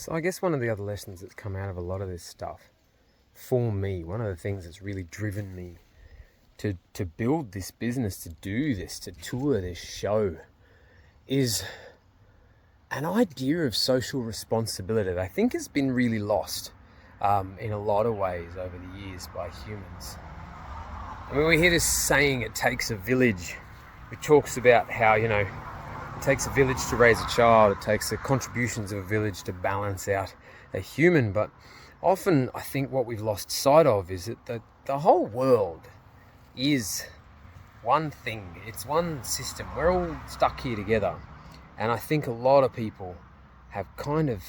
So I guess one of the other lessons that's come out of a lot of this stuff, for me, one of the things that's really driven me to build this business, to do this, to tour this show, is an idea of social responsibility that I think has been really lost in a lot of ways over the years by humans. I mean, we hear this saying, it takes a village, which talks about how, it takes a village to raise a child, it takes the contributions of a village to balance out a human. But often I think what we've lost sight of is that the whole world is one thing, it's one system. We're all stuck here together. And I think a lot of people have kind of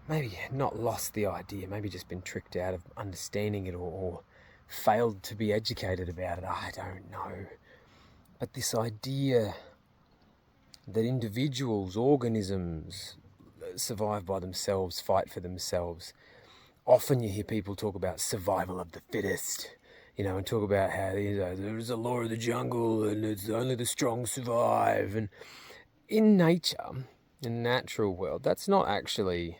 maybe not lost the idea, maybe just been tricked out of understanding it or failed to be educated about it. I don't know. But this idea that individuals, organisms survive by themselves, fight for themselves. Often you hear people talk about survival of the fittest, and talk about how there's a law of the jungle and it's only the strong survive. And in nature, in the natural world, that's not actually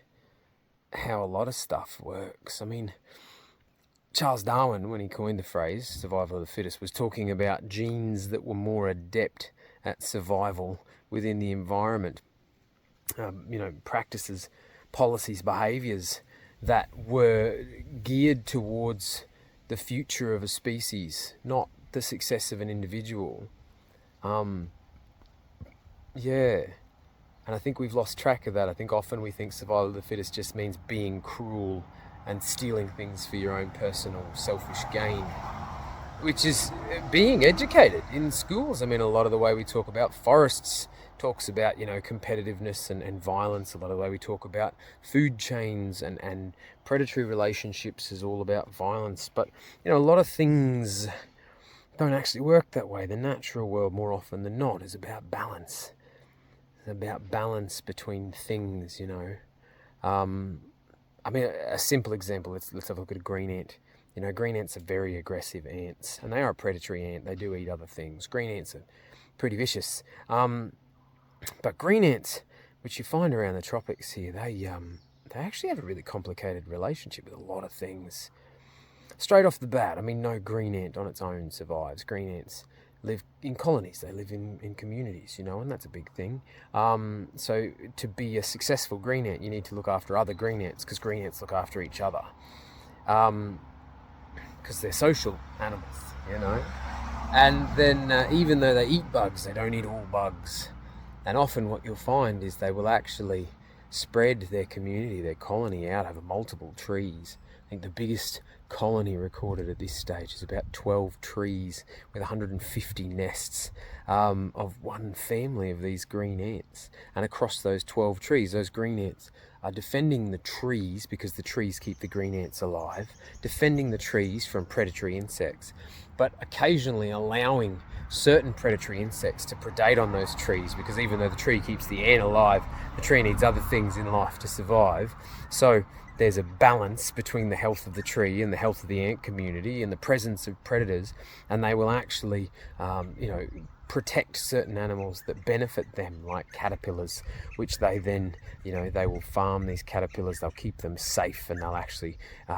how a lot of stuff works. I mean, Charles Darwin, when he coined the phrase survival of the fittest, was talking about genes that were more adept at survival within the environment, practices, policies, behaviours that were geared towards the future of a species, not the success of an individual. And I think we've lost track of that. I think often we think survival of the fittest just means being cruel and stealing things for your own personal selfish gain, which is being educated in schools. I mean, a lot of the way we talk about forests talks about, competitiveness and violence. A lot of the way we talk about food chains and predatory relationships is all about violence. But, a lot of things don't actually work that way. The natural world, more often than not, is about balance. It's about balance between things, I mean, a simple example, let's have a look at a green ant. Green ants are very aggressive ants, and they are a predatory ant. They do eat other things. Green ants are pretty vicious. But green ants, which you find around the tropics here, they actually have a really complicated relationship with a lot of things. Straight off the bat, I mean, no green ant on its own survives. Green ants live in colonies. They live in communities, and that's a big thing. So to be a successful green ant, you need to look after other green ants, because green ants look after each other. Because they're social animals, And then even though they eat bugs, they don't eat all bugs. And often what you'll find is they will actually spread their community, their colony out over multiple trees. I think the biggest colony recorded at this stage is about 12 trees with 150 nests of one family of these green ants. And across those 12 trees, those green ants are defending the trees, because the trees keep the green ants alive, defending the trees from predatory insects, but occasionally allowing certain predatory insects to predate on those trees, because even though the tree keeps the ant alive, the tree needs other things in life to survive. So there's a balance between the health of the tree and the health of the ant community and the presence of predators, and they will actually, protect certain animals that benefit them, like caterpillars, which they then, they will farm these caterpillars, they'll keep them safe, and they'll actually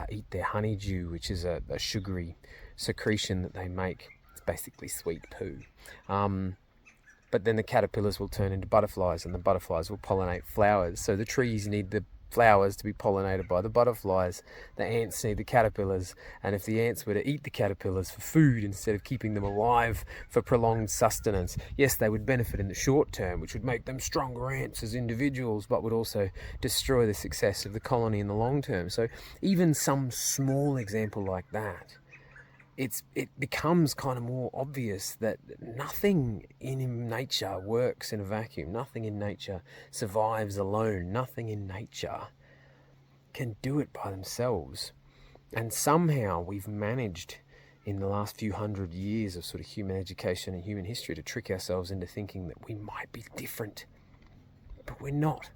eat their honeydew, which is a sugary secretion that they make. It's basically sweet poo. But then the caterpillars will turn into butterflies, and the butterflies will pollinate flowers. So the trees need the flowers to be pollinated by the butterflies. The ants need the caterpillars, and if the ants were to eat the caterpillars for food instead of keeping them alive for prolonged sustenance, yes, they would benefit in the short term, which would make them stronger ants as individuals, but would also destroy the success of the colony in the long term. So even some small example like that, it becomes kind of more obvious that nothing in nature works in a vacuum. Nothing in nature survives alone. Nothing in nature can do it by themselves. And somehow we've managed in the last few hundred years of sort of human education and human history to trick ourselves into thinking that we might be different. But we're not.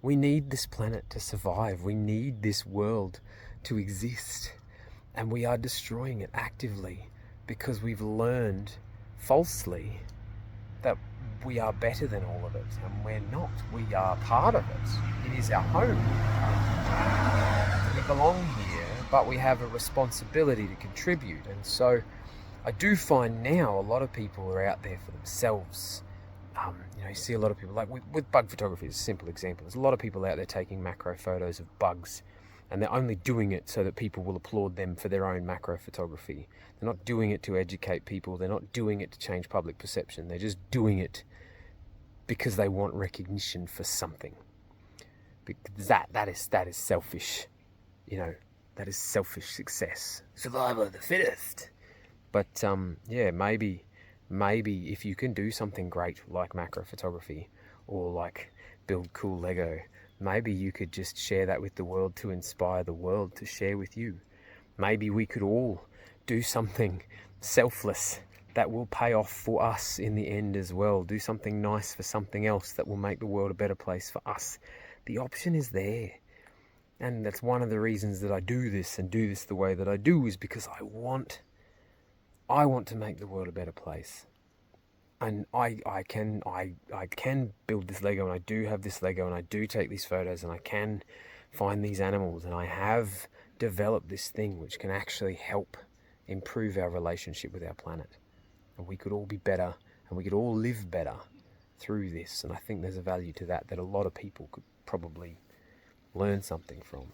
We need this planet to survive. We need this world to exist. And we are destroying it actively because we've learned falsely that we are better than all of it, and we're not. We are part of it. It is our home. We belong here, but we have a responsibility to contribute. And so I do find now a lot of people are out there for themselves. You see a lot of people, like with bug photography is a simple example. There's a lot of people out there taking macro photos of bugs, and they're only doing it so that people will applaud them for their own macro photography. They're not doing it to educate people. They're not doing it to change public perception. They're just doing it because they want recognition for something. Because that is selfish. That is selfish success. Survival of the fittest. But maybe if you can do something great like macro photography or like build cool Lego, maybe you could just share that with the world to inspire the world to share with you. Maybe we could all do something selfless that will pay off for us in the end as well. Do something nice for something else that will make the world a better place for us. The option is there. And that's one of the reasons that I do this and do this the way that I do, is because I want to make the world a better place. And I can build this Lego, and I do have this Lego, and I do take these photos, and I can find these animals, and I have developed this thing which can actually help improve our relationship with our planet. And we could all be better, and we could all live better through this. And I think there's a value to that a lot of people could probably learn something from.